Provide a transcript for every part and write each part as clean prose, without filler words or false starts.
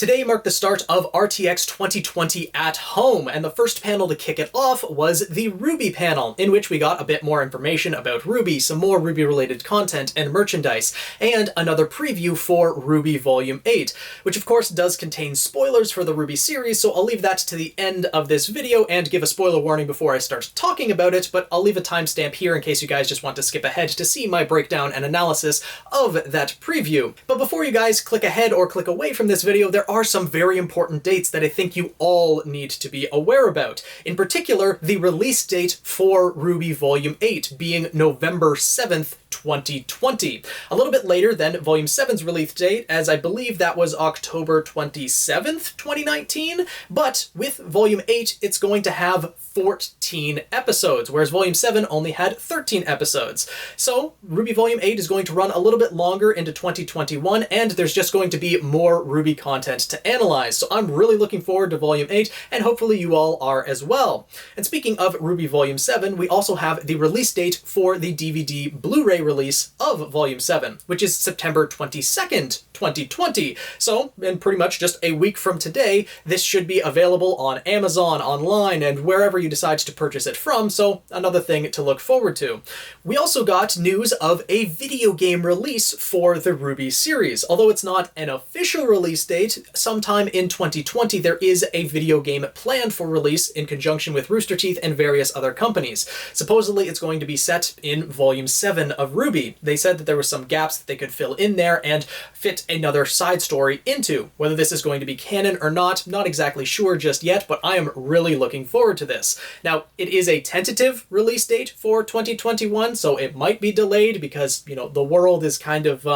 Today marked the start of RTX 2020 at home, and the first panel to kick it off was the RWBY panel, in which we got a bit more information about RWBY, some more RWBY-related content and merchandise, and another preview for RWBY Volume 8, which of course does contain spoilers for the RWBY series, so I'll leave that to the end of this video and give a spoiler warning before I start talking about it, but I'll leave a timestamp here in case you guys just want to skip ahead to see my breakdown and analysis of that preview. But before you guys click ahead or click away from this video, there are some very important dates that I think you all need to be aware about. In particular, the release date for RWBY Volume 8 being November 7th, 2020. A little bit later than Volume 7's release date, as I believe that was October 27th, 2019, but with Volume 8, it's going to have 14 episodes, whereas Volume 7 only had 13 episodes. So, RWBY Volume 8 is going to run a little bit longer into 2021, and there's just going to be more RWBY content to analyze. So I'm really looking forward to Volume 8, and hopefully you all are as well. And speaking of RWBY Volume 7, we also have the release date for the DVD Blu-ray release of Volume 7, which is September 22nd, 2020. So, in pretty much just a week from today, this should be available on Amazon, online, and wherever you decide to purchase it from, so another thing to look forward to. We also got news of a video game release for the RWBY series. Although it's not an official release date, sometime in 2020 there is a video game planned for release in conjunction with Rooster Teeth and various other companies. Supposedly it's going to be set in Volume 7 of RWBY. They said that there were some gaps that they could fill in there and fit another side story into. Whether this is going to be canon or not exactly sure just yet, but I am really looking forward to this. Now, it is a tentative release date for 2021, so it might be delayed because, you know, the world is kind of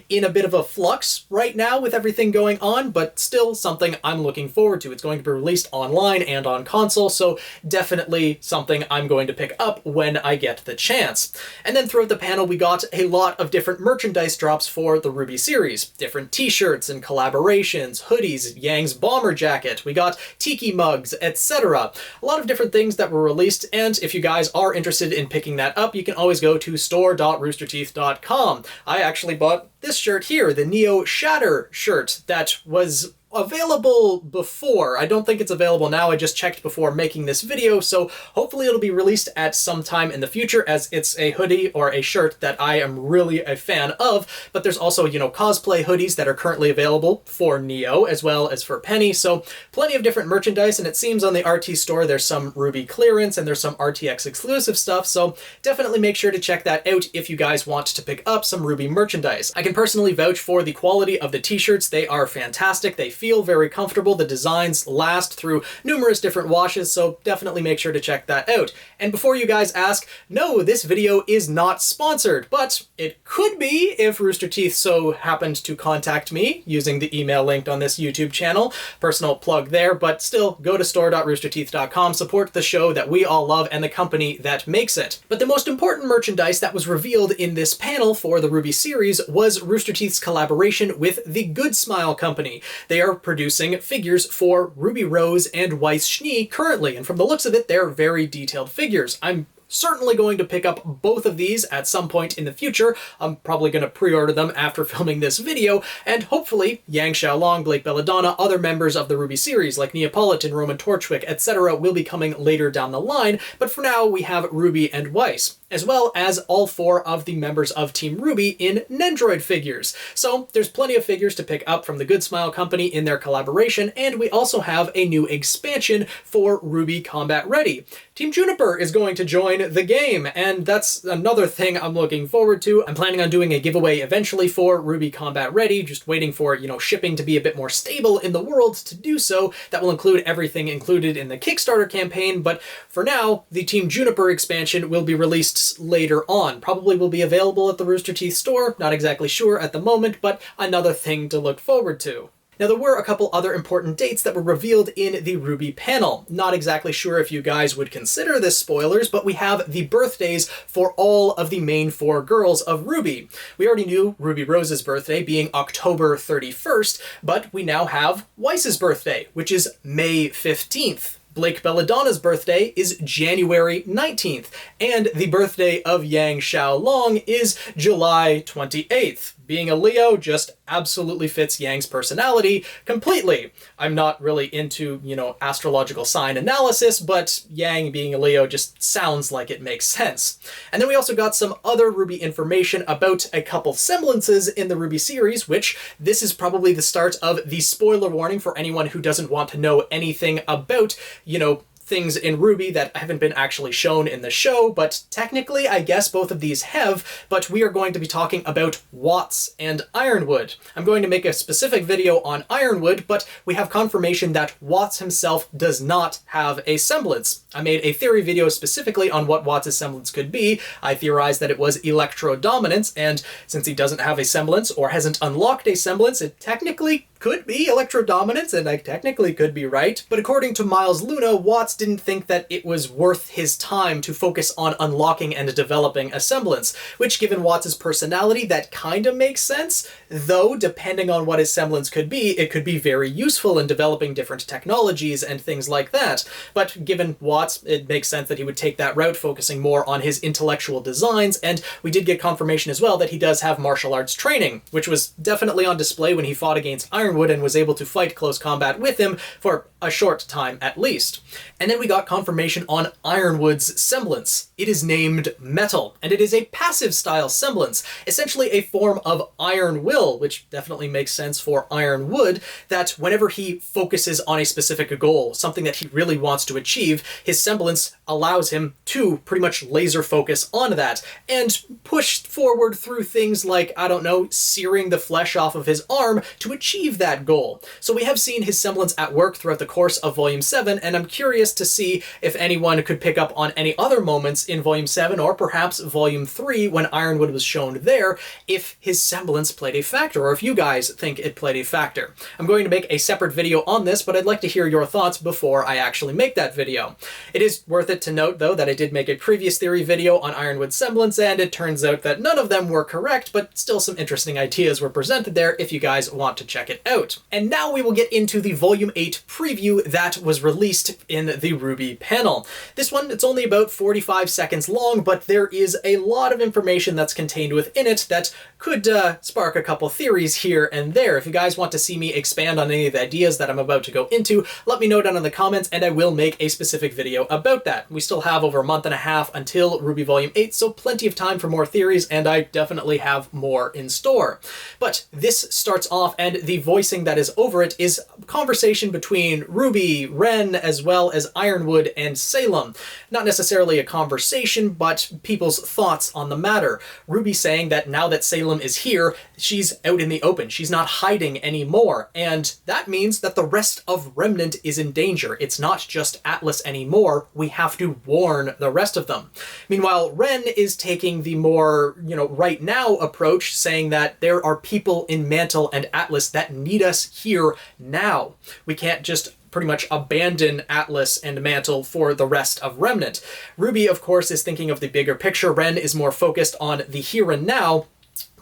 in a bit of a flux right now with everything going on, but still something I'm looking forward to. It's going to be released online and on console, so definitely something I'm going to pick up when I get the chance. And then throughout the panel, we got a lot of different merchandise drops for the RWBY series. Different t-shirts and collaborations, hoodies, Yang's bomber jacket, we got tiki mugs, etc. A lot of different things that were released, and if you guys are interested in picking that up, you can always go to store.roosterteeth.com. I actually bought this shirt here, the Neo Shatter shirt that was available before. I don't think it's available now. I just checked before making this video, so hopefully it'll be released at some time in the future, as it's a hoodie or a shirt that I am really a fan of. But there's also, you know, cosplay hoodies that are currently available for Neo as well as for Penny, so plenty of different merchandise, and it seems on the RT store there's some RWBY clearance and there's some RTX exclusive stuff, so definitely make sure to check that out if you guys want to pick up some RWBY merchandise. I can personally vouch for the quality of the t-shirts. They are fantastic. They feel very comfortable. The designs last through numerous different washes, so definitely make sure to check that out. And before you guys ask, no, this video is not sponsored, but it could be if Rooster Teeth so happened to contact me using the email linked on this YouTube channel. Personal plug there, but still, go to store.roosterteeth.com, support the show that we all love and the company that makes it. But the most important merchandise that was revealed in this panel for the RWBY series was Rooster Teeth's collaboration with the Good Smile Company. They are producing figures for Ruby Rose and Weiss Schnee currently, and from the looks of it, they're very detailed figures. I'm certainly going to pick up both of these at some point in the future. I'm probably going to pre-order them after filming this video, and hopefully Yang Xiaolong, Blake Belladonna, other members of the RWBY series like Neapolitan, Roman Torchwick, etc. will be coming later down the line, but for now we have Ruby and Weiss, as well as all 4 of the members of Team RWBY in Nendroid figures. So there's plenty of figures to pick up from the Good Smile Company in their collaboration, and we also have a new expansion for RWBY Combat Ready. Team Juniper is going to join the game, and that's another thing I'm looking forward to. I'm planning on doing a giveaway eventually for RWBY Combat Ready, just waiting for, you know, shipping to be a bit more stable in the world to do so. That will include everything included in the Kickstarter campaign, but for now, the Team Juniper expansion will be released later on. Probably will be available at the Rooster Teeth store, not exactly sure at the moment, but another thing to look forward to. Now, there were a couple other important dates that were revealed in the RWBY panel. Not exactly sure if you guys would consider this spoilers, but we have the birthdays for all of the main 4 girls of RWBY. We already knew Ruby Rose's birthday being October 31st, but we now have Weiss's birthday, which is May 15th. Blake Belladonna's birthday is January 19th, and the birthday of Yang Xiaolong is July 28th. being a Leo just absolutely fits Yang's personality completely. I'm not really into, you know, astrological sign analysis, but Yang being a Leo just sounds like it makes sense. And then we also got some other RWBY information about a couple semblances in the RWBY series, which this is probably the start of the spoiler warning for anyone who doesn't want to know anything about, you know, things in RWBY that haven't been actually shown in the show, but technically I guess both of these have, but we are going to be talking about Watts and Ironwood. I'm going to make a specific video on Ironwood, but we have confirmation that Watts himself does not have a semblance. I made a theory video specifically on what Watts' semblance could be. I theorized that it was electrodominance, and since he doesn't have a semblance or hasn't unlocked a semblance, it technically could be electrodominance, and I technically could be right. But according to Miles Luna, Watts didn't think that it was worth his time to focus on unlocking and developing a semblance, which given Watts' personality, that kind of makes sense, though depending on what his semblance could be, it could be very useful in developing different technologies and things like that. But given Watts, it makes sense that he would take that route, focusing more on his intellectual designs, and we did get confirmation as well that he does have martial arts training, which was definitely on display when he fought against Ironwood and was able to fight close combat with him for a short time at least. And then we got confirmation on Ironwood's semblance. It is named Metal, and it is a passive style semblance, essentially a form of iron will, which definitely makes sense for Ironwood, that whenever he focuses on a specific goal, something that he really wants to achieve, his semblance allows him to pretty much laser focus on that and push forward through things like, I don't know, searing the flesh off of his arm to achieve that goal. So we have seen his semblance at work throughout the course of Volume 7, and I'm curious to see if anyone could pick up on any other moments in Volume 7 or perhaps Volume 3 when Ironwood was shown there, if his semblance played a factor, or if you guys think it played a factor. I'm going to make a separate video on this, but I'd like to hear your thoughts before I actually make that video. It is worth it to note, though, that I did make a previous theory video on Ironwood's semblance, and it turns out that none of them were correct, but still some interesting ideas were presented there if you guys want to check it out. And now we will get into the Volume 8 preview that was released in the RWBY panel. This one, it's only about 45 seconds long, but there is a lot of information that's contained within it that could spark a couple theories here and there. If you guys want to see me expand on any of the ideas that I'm about to go into, let me know down in the comments and I will make a specific video about that. We still have over a month and a half until RWBY Volume 8, so plenty of time for more theories, and I definitely have more in store. But this starts off, and the voicing that is over it is a conversation between RWBY, Ren, as well as Ironwood and Salem. Not necessarily a conversation, but people's thoughts on the matter. RWBY saying that now that Salem is here, she's out in the open. She's not hiding anymore, and that means that the rest of Remnant is in danger. It's not just Atlas anymore. We have to warn the rest of them. Meanwhile, Ren is taking the more, right now approach, saying that there are people in Mantle and Atlas that need us here now. We can't just pretty much abandon Atlas and Mantle for the rest of Remnant. RWBY, of course, is thinking of the bigger picture. Ren is more focused on the here and now.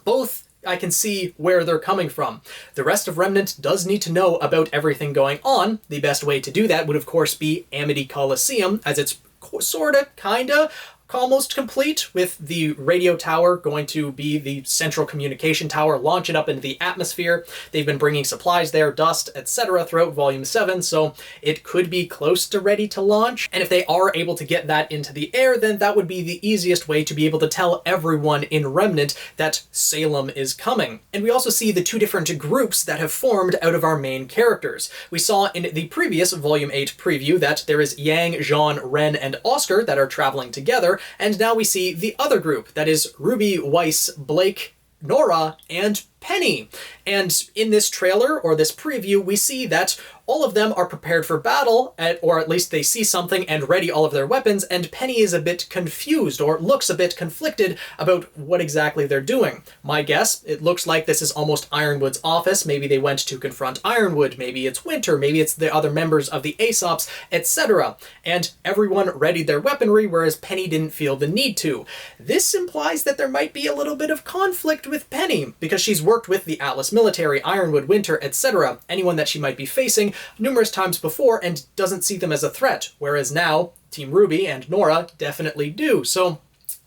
Both I can see where they're coming from. The rest of Remnant does need to know about everything going on. The best way to do that would, of course, be Amity Coliseum, as it's sorta, kinda, almost complete, with the radio tower going to be the central communication tower, launch it up into the atmosphere. They've been bringing supplies there, dust, etc. throughout Volume 7, so it could be close to ready to launch. And if they are able to get that into the air, then that would be the easiest way to be able to tell everyone in Remnant that Salem is coming. And we also see the two different groups that have formed out of our main characters. We saw in the previous Volume 8 preview that there is Yang, Jean, Ren, and Oscar that are traveling together, and now we see the other group, that is RWBY, Weiss, Blake, Nora, and Penny. And in this trailer, or this preview, we see that all of them are prepared for battle, or at least they see something and ready all of their weapons, and Penny is a bit confused, or looks a bit conflicted about what exactly they're doing. My guess, it looks like this is almost Ironwood's office. Maybe they went to confront Ironwood, maybe it's Winter, maybe it's the other members of the Aesops, etc. And everyone readied their weaponry, whereas Penny didn't feel the need to. This implies that there might be a little bit of conflict with Penny, because she's worked with the Atlas military, Ironwood, Winter, etc., anyone that she might be facing numerous times before, and doesn't see them as a threat, whereas now Team RWBY and Nora definitely do. So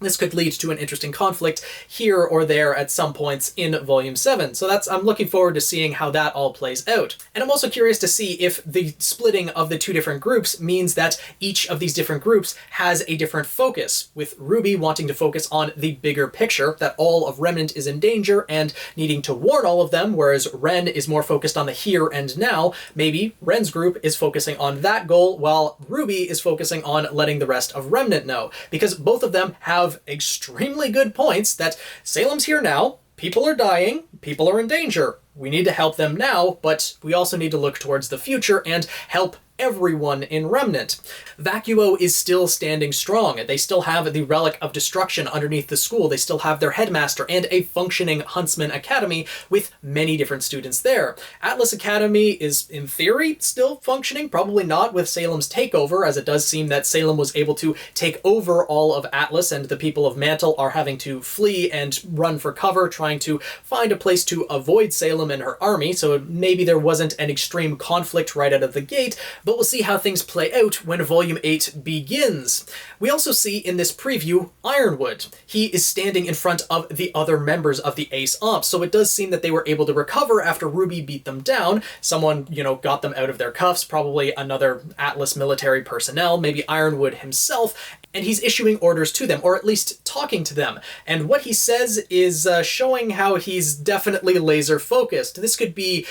This could lead to an interesting conflict here or there at some points in Volume 7. So I'm looking forward to seeing how that all plays out. And I'm also curious to see if the splitting of the two different groups means that each of these different groups has a different focus, with RWBY wanting to focus on the bigger picture, that all of Remnant is in danger and needing to warn all of them, whereas Ren is more focused on the here and now. Maybe Ren's group is focusing on that goal, while RWBY is focusing on letting the rest of Remnant know, because both of them have extremely good points that Salem's here now, people are dying, people are in danger. We need to help them now, but we also need to look towards the future and help everyone in Remnant. Vacuo is still standing strong. They still have the Relic of Destruction underneath the school. They still have their headmaster and a functioning Huntsman Academy with many different students there. Atlas Academy is, in theory, still functioning, probably not with Salem's takeover, as it does seem that Salem was able to take over all of Atlas and the people of Mantle are having to flee and run for cover, trying to find a place to avoid Salem and her army, so maybe there wasn't an extreme conflict right out of the gate, but we'll see how things play out when Volume 8 begins. We also see in this preview Ironwood. He is standing in front of the other members of the Ace Ops, so it does seem that they were able to recover after RWBY beat them down. Someone, got them out of their cuffs, probably another Atlas military personnel, maybe Ironwood himself, and he's issuing orders to them, or at least talking to them. And what he says is showing how he's definitely laser focused. This could be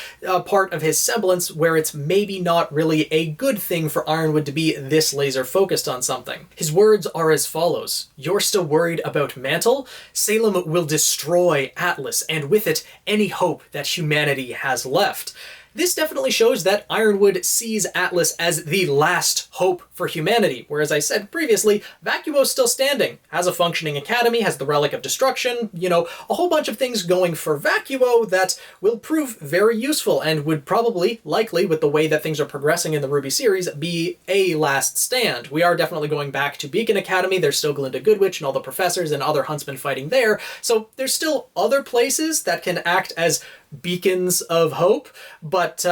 part of his semblance where it's maybe not really a good thing for Ironwood to be this laser focused on something. His words are as follows: "You're still worried about Mantle? Salem will destroy Atlas, and with it, any hope that humanity has left." This definitely shows that Ironwood sees Atlas as the last hope for humanity, whereas I said previously, Vacuo's still standing, has a functioning academy, has the Relic of Destruction, a whole bunch of things going for Vacuo that will prove very useful and would probably, likely, with the way that things are progressing in the RWBY series, be a last stand. We are definitely going back to Beacon Academy, there's still Glinda Goodwitch and all the professors and other huntsmen fighting there, so there's still other places that can act as beacons of hope, but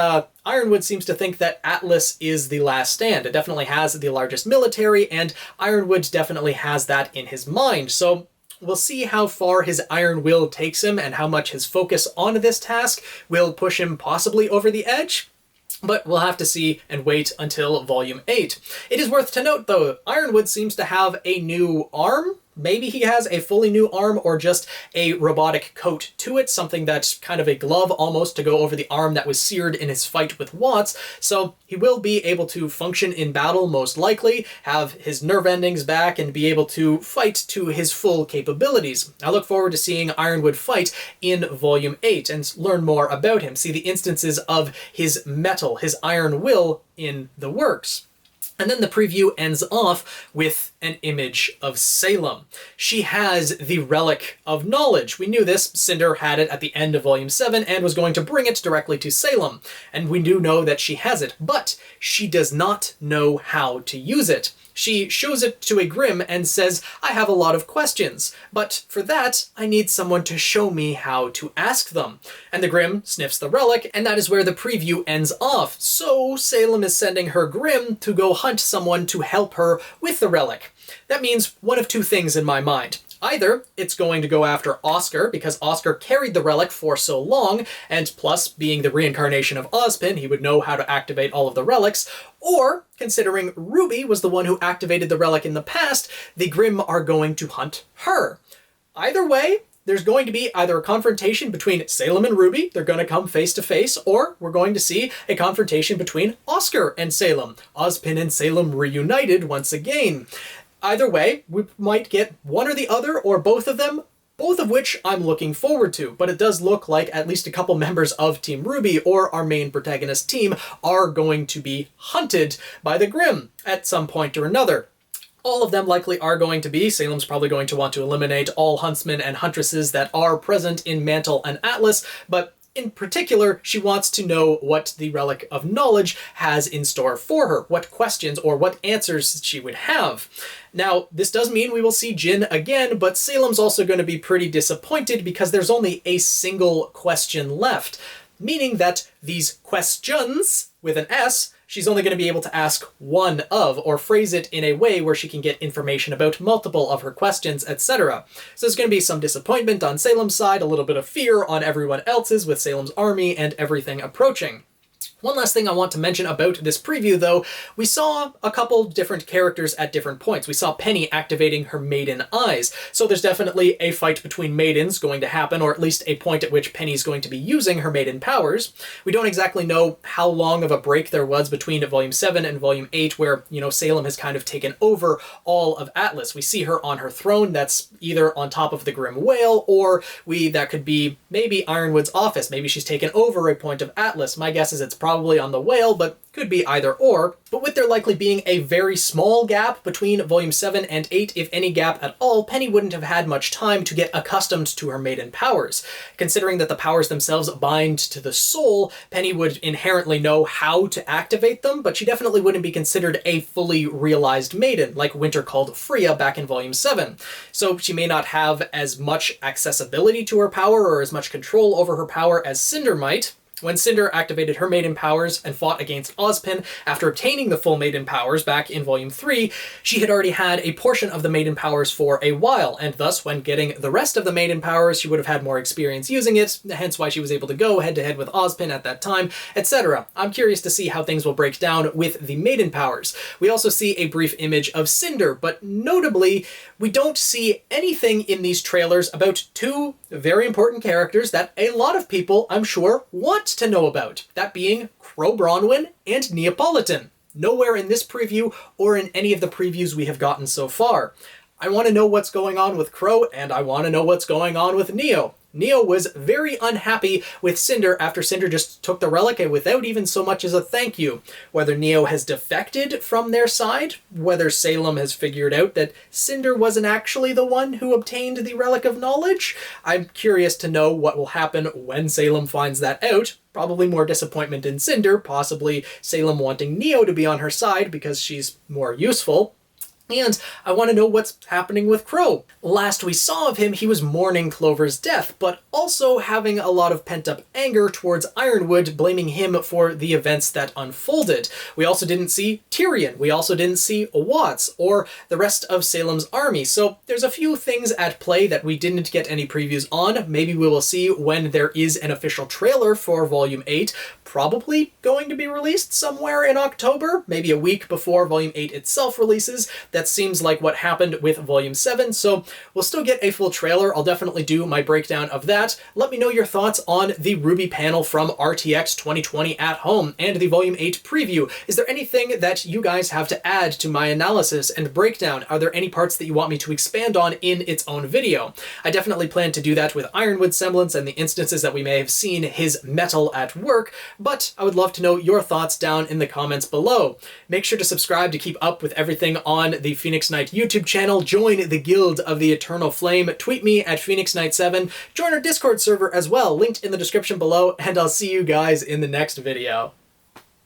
Ironwood seems to think that Atlas is the last stand. It definitely has the largest military, and Ironwood definitely has that in his mind. So we'll see how far his iron will takes him and how much his focus on this task will push him possibly over the edge. But we'll have to see and wait until Volume 8. It is worth to note, though, Ironwood seems to have a new arm. Maybe he has a fully new arm or just a robotic coat to it, something that's kind of a glove almost to go over the arm that was seared in his fight with Watts. So he will be able to function in battle most likely, have his nerve endings back, and be able to fight to his full capabilities. I look forward to seeing Ironwood fight in Volume 8 and learn more about him, see the instances of his metal, his iron will in the works. And then the preview ends off with an image of Salem. She has the Relic of Knowledge. We knew this. Cinder had it at the end of Volume 7 and was going to bring it directly to Salem. And we do know that she has it, but she does not know how to use it. She shows it to a Grimm and says, "I have a lot of questions, but for that, I need someone to show me how to ask them." And the Grimm sniffs the relic, and that is where the preview ends off. So Salem is sending her Grimm to go hunt someone to help her with the relic. That means one of two things in my mind. Either it's going to go after Oscar, because Oscar carried the relic for so long, and plus, being the reincarnation of Ozpin, he would know how to activate all of the relics, or, considering RWBY was the one who activated the relic in the past, the Grimm are going to hunt her. Either way, there's going to be either a confrontation between Salem and RWBY, they're going to come face to face, or we're going to see a confrontation between Oscar and Salem, Ozpin and Salem reunited once again. Either way, we might get one or the other, or both of them, both of which I'm looking forward to, but it does look like at least a couple members of Team RWBY, or our main protagonist team, are going to be hunted by the Grimm at some point or another. All of them likely are going to be. Salem's probably going to want to eliminate all huntsmen and huntresses that are present in Mantle and Atlas, but in particular, she wants to know what the Relic of Knowledge has in store for her, what questions or what answers she would have. Now, this does mean we will see Jin again, but Salem's also going to be pretty disappointed because there's only a single question left, meaning that these questions, with an S, she's only going to be able to ask one of, or phrase it in a way where she can get information about multiple of her questions, etc. So there's going to be some disappointment on Salem's side, a little bit of fear on everyone else's with Salem's army and everything approaching. One last thing I want to mention about this preview, though, we saw a couple different characters at different points. We saw Penny activating her maiden eyes, so there's definitely a fight between maidens going to happen, or at least a point at which Penny's going to be using her maiden powers. We don't exactly know how long of a break there was between Volume 7 and Volume 8, where, Salem has kind of taken over all of Atlas. We see her on her throne that's either on top of the Grim Whale, or that could be maybe Ironwood's office. Maybe she's taken over a point of Atlas. My guess is it's probably on the Whale, but could be either or. But with there likely being a very small gap between Volume 7 and 8, if any gap at all, Penny wouldn't have had much time to get accustomed to her maiden powers. Considering that the powers themselves bind to the soul, Penny would inherently know how to activate them, but she definitely wouldn't be considered a fully realized maiden, like Winter called Freya back in Volume 7. So she may not have as much accessibility to her power or as much control over her power as Cinder might. When Cinder activated her maiden powers and fought against Ozpin after obtaining the full maiden powers back in Volume 3, she had already had a portion of the maiden powers for a while, and thus when getting the rest of the maiden powers, she would have had more experience using it, hence why she was able to go head-to-head with Ozpin at that time, etc. I'm curious to see how things will break down with the maiden powers. We also see a brief image of Cinder, but notably, we don't see anything in these trailers about two very important characters that a lot of people, I'm sure, want to know about, that being Crow Bronwyn and Neapolitan. Nowhere in this preview or in any of the previews we have gotten so far. I want to know what's going on with Crow, and I want to know what's going on with Neo. Neo was very unhappy with Cinder after Cinder just took the relic without even so much as a thank you. Whether Neo has defected from their side, whether Salem has figured out that Cinder wasn't actually the one who obtained the Relic of Knowledge, I'm curious to know what will happen when Salem finds that out. Probably more disappointment in Cinder, possibly Salem wanting Neo to be on her side because she's more useful. And I want to know what's happening with Crow. Last we saw of him, he was mourning Clover's death, but also having a lot of pent-up anger towards Ironwood, blaming him for the events that unfolded. We also didn't see Tyrion. We also didn't see Watts or the rest of Salem's army. So there's a few things at play that we didn't get any previews on. Maybe we will see when there is an official trailer for Volume 8, probably going to be released somewhere in October, maybe a week before Volume 8 itself releases. That seems like what happened with Volume 7, so we'll still get a full trailer. I'll definitely do my breakdown of that. Let me know your thoughts on the RWBY panel from RTX 2020 at home and the Volume 8 preview. Is there anything that you guys have to add to my analysis and breakdown? Are there any parts that you want me to expand on in its own video? I definitely plan to do that with Ironwood Semblance and the instances that we may have seen his metal at work, but I would love to know your thoughts down in the comments below. Make sure to subscribe to keep up with everything on the Phoenix Knight YouTube channel. Join the Guild of the Eternal Flame. Tweet me at Phoenix Knight 7. Join our Discord server as well, linked in the description below, and I'll see you guys in the next video.